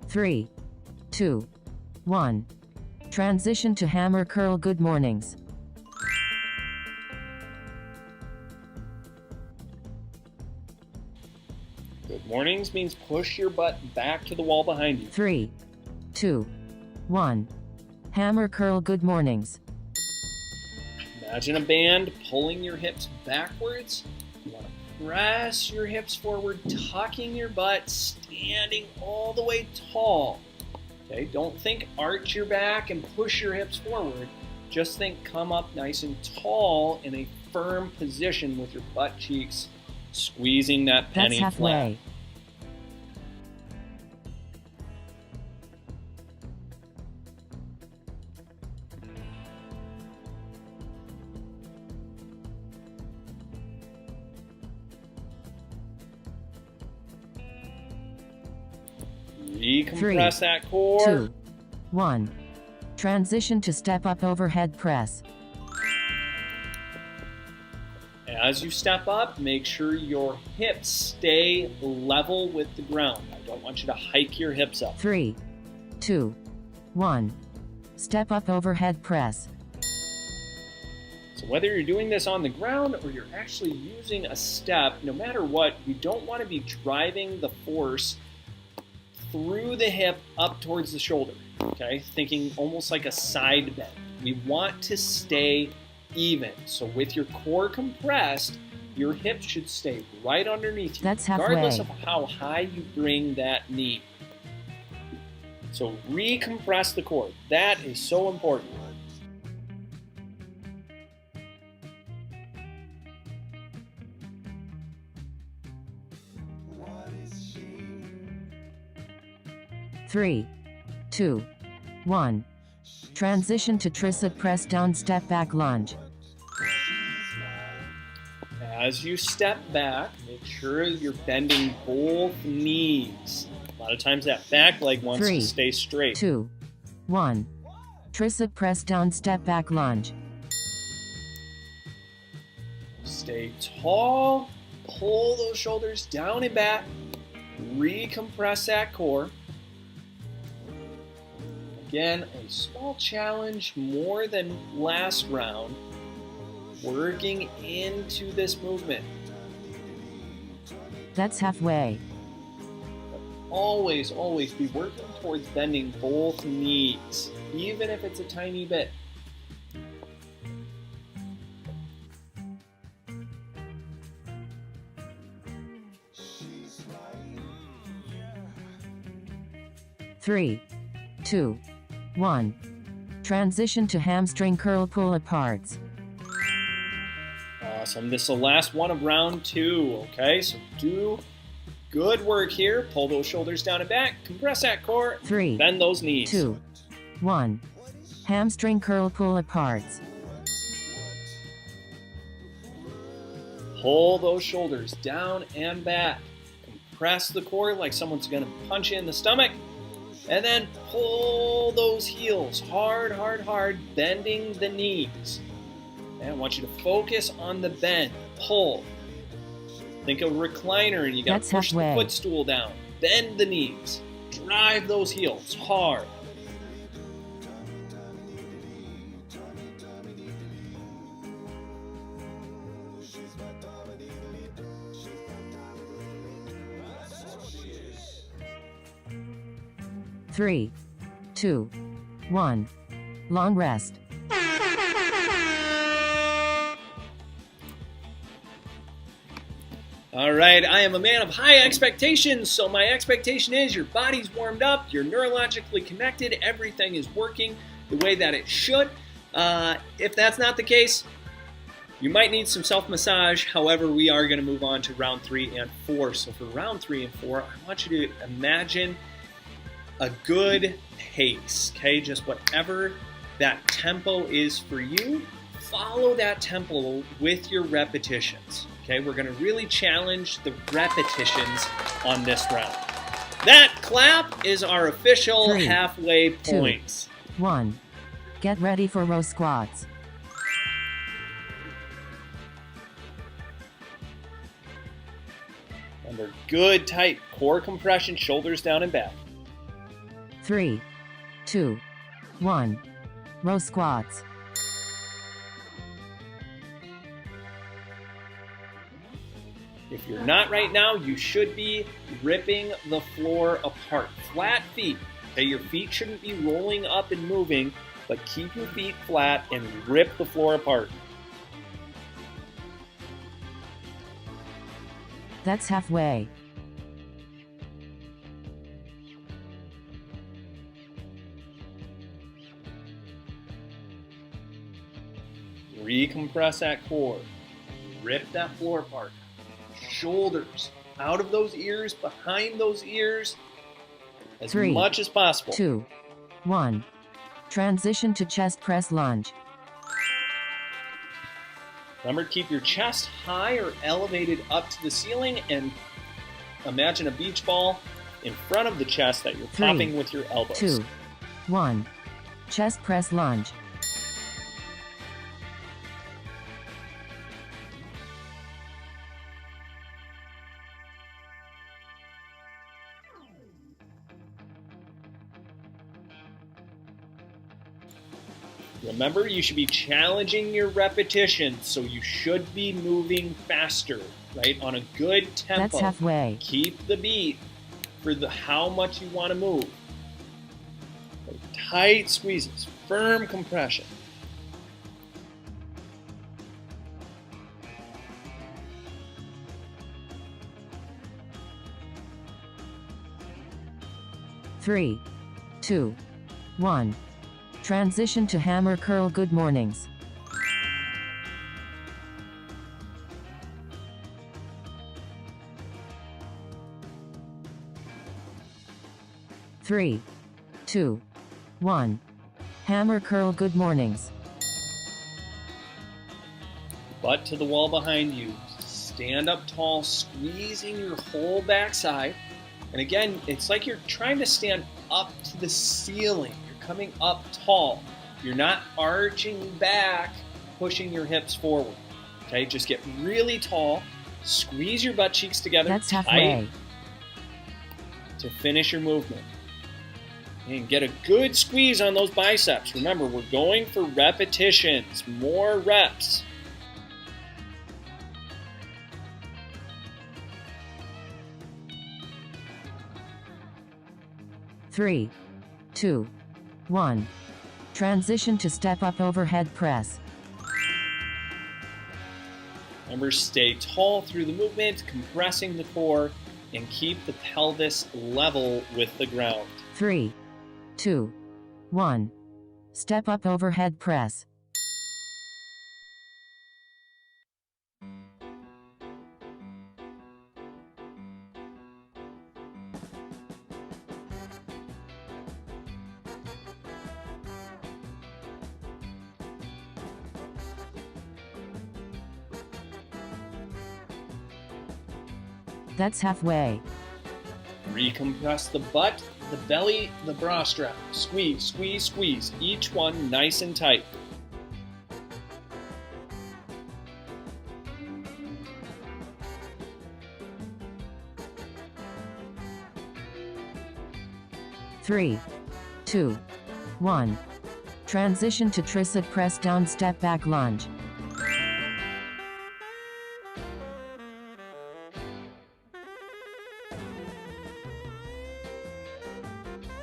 Three, 2, 1. Transition to hammer curl. Good mornings. Good mornings means push your butt back to the wall behind you. 3, 2, 1. Hammer curl. Good mornings. Imagine a band pulling your hips backwards. You want to press your hips forward, tucking your butt, standing all the way tall. Okay, don't think arch your back and push your hips forward. Just think come up nice and tall in a firm position with your butt cheeks squeezing that penny That's flat. halfway. Recompress that core. 2, 1. Transition to step up overhead press. As you step up, make sure your hips stay level with the ground. I don't want you to hike your hips up. 3, 2, 1. Step up overhead press. So whether you're doing this on the ground or you're actually using a step, no matter what, you don't want to be driving the force through the hip up towards the shoulder, okay? Thinking almost like a side bend. We want to stay even. So with your core compressed, your hips should stay right underneath you, That's halfway. regardless of how high you bring that knee. So recompress the core. That is so important. Three, 2, 1. Transition to tricep press down step back lunge. As you step back, make sure you're bending both knees. A lot of times that back leg wants 3, to stay straight. 2, 1. Tricep press down step back lunge. Stay tall, pull those shoulders down and back, recompress that core. Again, a small challenge more than last round, working into this movement. That's halfway. Always, always be working towards bending both knees, even if it's a tiny bit. Three, 2, 1. Transition to hamstring curl pull aparts. Awesome. This is the last one of round 2, okay? So do good work here. Pull those shoulders down and back. Compress that core. 3, Bend those knees. 2, 1. Hamstring curl pull aparts. Pull those shoulders down and back. Compress the core like someone's going to punch you in the stomach. And then pull those heels hard, hard, hard, bending the knees. And I want you to focus on the bend. Pull. Think of a recliner and you got to push the footstool down. Bend the knees. Drive those heels hard. Three, 2, 1. Long rest. All right, I am a man of high expectations, so my expectation is your body's warmed up, you're neurologically connected, everything is working the way that it should. If that's not the case, you might need some self-massage. However, we are going to move on to round 3 and 4. So for round 3 and 4, I want you to imagine a good pace, okay? Just whatever that tempo is for you, follow that tempo with your repetitions, okay? We're gonna really challenge the repetitions on this round. That clap is our official 3, halfway points. 2, 1. Get ready for row squats. Remember, good tight core compression, shoulders down and back. 3, 2, 1. Row squats. If you're not right now, you should be ripping the floor apart. Flat feet. Okay, your feet shouldn't be rolling up and moving, but keep your feet flat and rip the floor apart. That's halfway. Recompress that core. Rip that floor apart. Shoulders out of those ears, behind those ears, as 3, much as possible. 2, 1. Transition to chest press lunge. Remember, keep your chest high or elevated up to the ceiling, and imagine a beach ball in front of the chest that you're 3, popping with your elbows. 2, 1. Chest press lunge. Remember, you should be challenging your repetitions, so you should be moving faster, right? On a good tempo. That's halfway. Keep the beat for how much you want to move. Tight squeezes, firm compression. Three, 2, 1. Transition to hammer curl good mornings. Three, 2, 1. Hammer curl good mornings. Butt to the wall behind you. Stand up tall, squeezing your whole backside. And again, it's like you're trying to stand up to the ceiling. You're coming up tall. You're not arching back, pushing your hips forward. Okay, just get really tall. Squeeze your butt cheeks together. That's tight halfway. to finish your movement. And get a good squeeze on those biceps. Remember, we're going for repetitions, more reps. Three, 2, 1. Transition to step up overhead press. Remember, stay tall through the movement, compressing the core, and keep the pelvis level with the ground. 3, 2, 1. Step up overhead press. That's halfway. Recompress the butt, the belly, the bra strap. Squeeze, squeeze, squeeze. Each one nice and tight. Three, two, one. Transition to tricep press down step back lunge.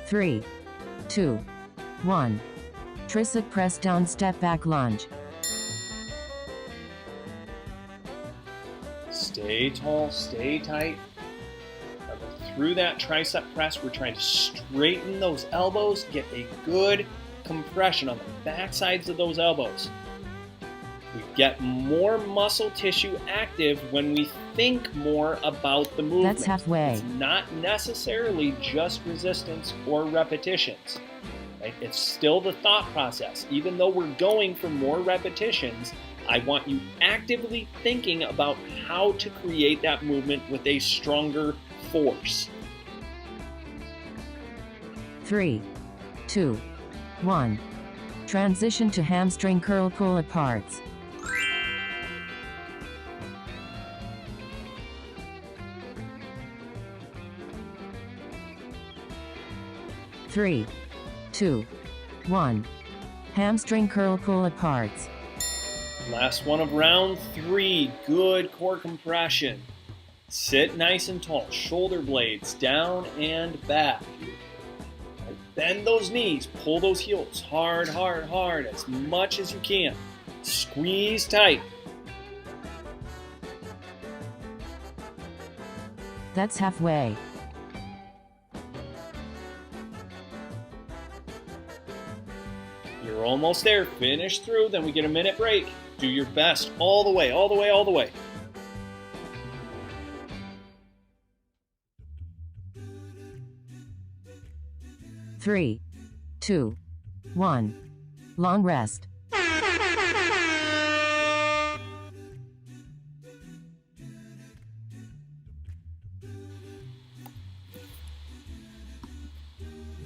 Three, two, one. Tricep press down step back lunge. Stay tall, stay tight. Through that tricep press, we're trying to straighten those elbows, get a good compression on the back sides of those elbows. We get more muscle tissue active when we think more about the movement. That's halfway. It's not necessarily just resistance or repetitions. Right? It's still the thought process. Even though we're going for more repetitions, I want you actively thinking about how to create that movement with a stronger force. Three, two, one. Transition to hamstring curl pull aparts. Three, two, one. Hamstring curl pull aparts. Last one of round 3. Good core compression. Sit nice and tall. Shoulder blades down and back. Bend those knees. Pull those heels hard, hard, hard as much as you can. Squeeze tight. That's halfway. You're almost there. Finish through, then we get a minute break. Do your best all the way, all the way, all the way. Three, two, one. Long rest.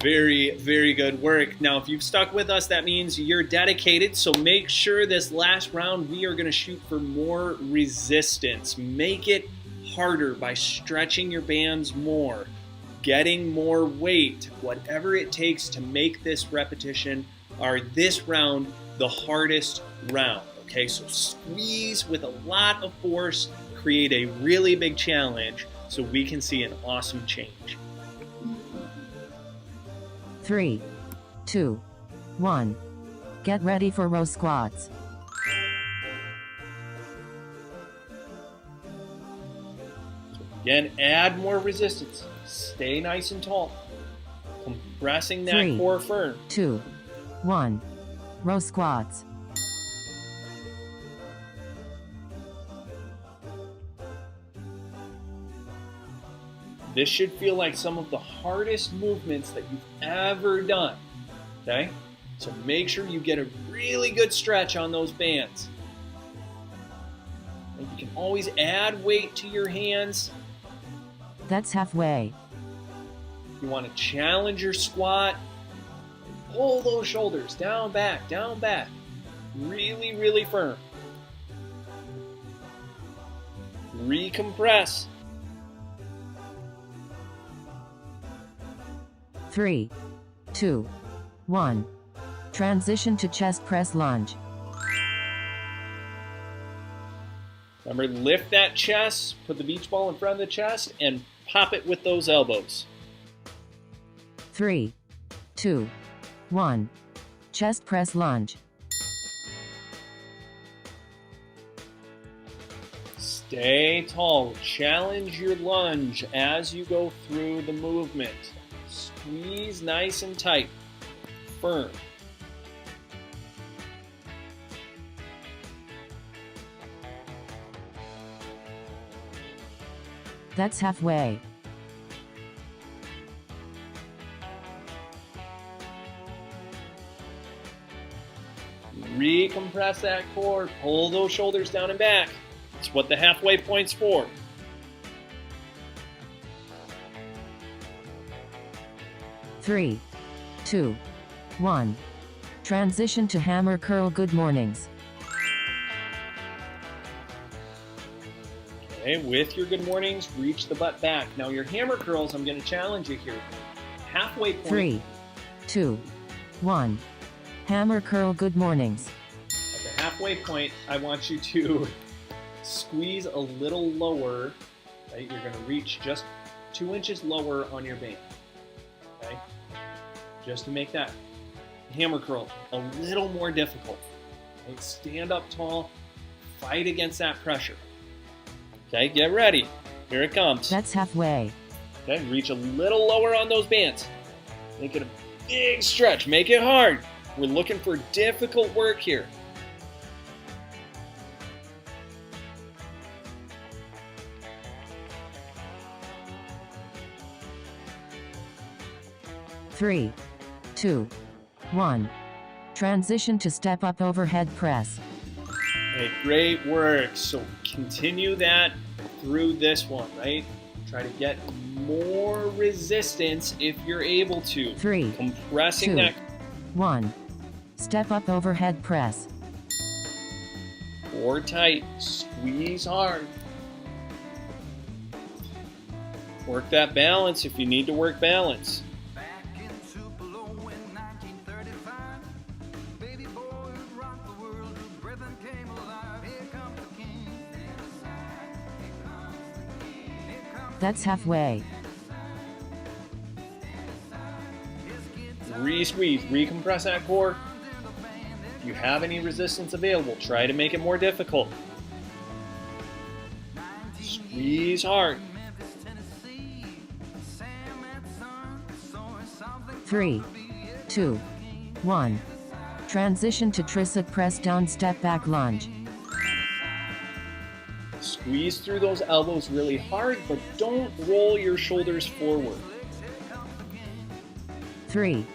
Very, very good work. Now, if you've stuck with us, that means you're dedicated. So make sure this last round, we are going to shoot for more resistance. Make it harder by stretching your bands more, getting more weight, whatever it takes to make this repetition or this round the hardest round. Okay, so squeeze with a lot of force, create a really big challenge so we can see an awesome change. 3, 2, 1. Get ready for row squats. Again, add more resistance. Stay nice and tall. Compressing that 3, core firm. 2, 1. Row squats. This should feel like some of the hardest movements that you've ever done, okay? So make sure you get a really good stretch on those bands. And you can always add weight to your hands. That's halfway. You want to challenge your squat. Pull those shoulders down, back, down, back. Really, really firm. Recompress. 3, 2, 1. Transition to chest press lunge. Remember, lift that chest, put the beach ball in front of the chest, and pop it with those elbows. 3, 2, 1. Chest press lunge. Stay tall. Challenge your lunge as you go through the movement. Squeeze nice and tight. Firm. That's halfway. Recompress that core. Pull those shoulders down and back. It's what the halfway point's for. 3, 2, 1. Transition to hammer curl good mornings. Okay, with your good mornings, reach the butt back. Now your hammer curls, I'm going to challenge you here. Halfway point. 3, 2, 1. Hammer curl good mornings. At the halfway point, I want you to squeeze a little lower. Right? You're going to reach just 2 inches lower on your band. Okay? Just to make that hammer curl a little more difficult. Okay? Stand up tall, fight against that pressure. Okay, get ready. Here it comes. That's halfway. Okay, reach a little lower on those bands. Make it a big stretch. Make it hard. We're looking for difficult work here. Three, 2, 1. Transition to step up overhead press. Okay, great work. So continue that through this one, right? Try to get more resistance if you're able to. 3, Compressing 2, that. 1. Step up overhead press. Core tight. Squeeze hard. Work that balance if you need to work balance. That's halfway. Re-squeeze, recompress that core. If you have any resistance available, try to make it more difficult. Squeeze hard. 3, 2, 1. Transition to tricep press down step back lunge. Squeeze through those elbows really hard, but don't roll your shoulders forward. 3,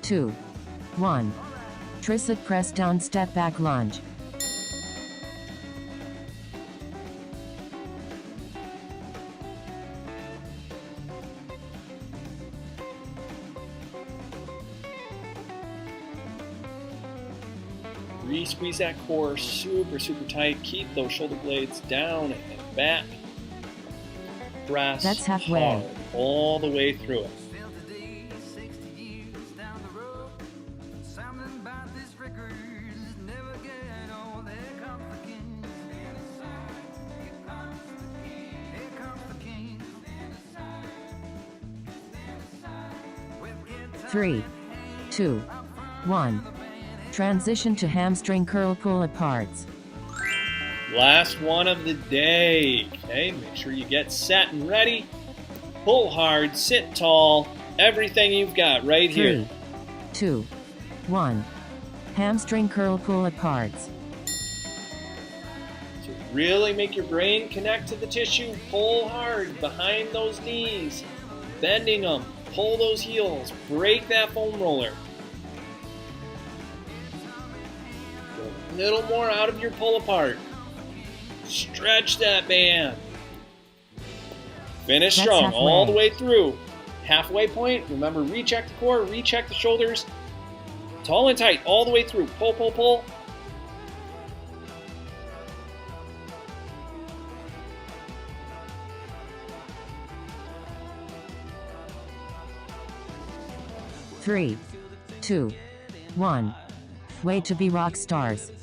2, 1. Tricep press down step back lunge. Re-squeeze that core super tight. Keep those shoulder blades down and back. Press That's halfway. hard all the way through it. Three, 2, 1. Transition to hamstring curl pull aparts. Last one of the day. Okay, make sure you get set and ready. Pull hard, sit tall, everything you've got right here. 3, 2, 1. Hamstring curl pull aparts. So really make your brain connect to the tissue. Pull hard behind those knees, bending them. Pull those heels. Break that foam roller. Get a little more out of your pull apart. Stretch that band. Finish That's strong halfway. all the way through. Halfway point. Remember, recheck the core, recheck the shoulders. Tall and tight all the way through. Pull, pull, pull. Three, 2, 1. Way to be rock stars.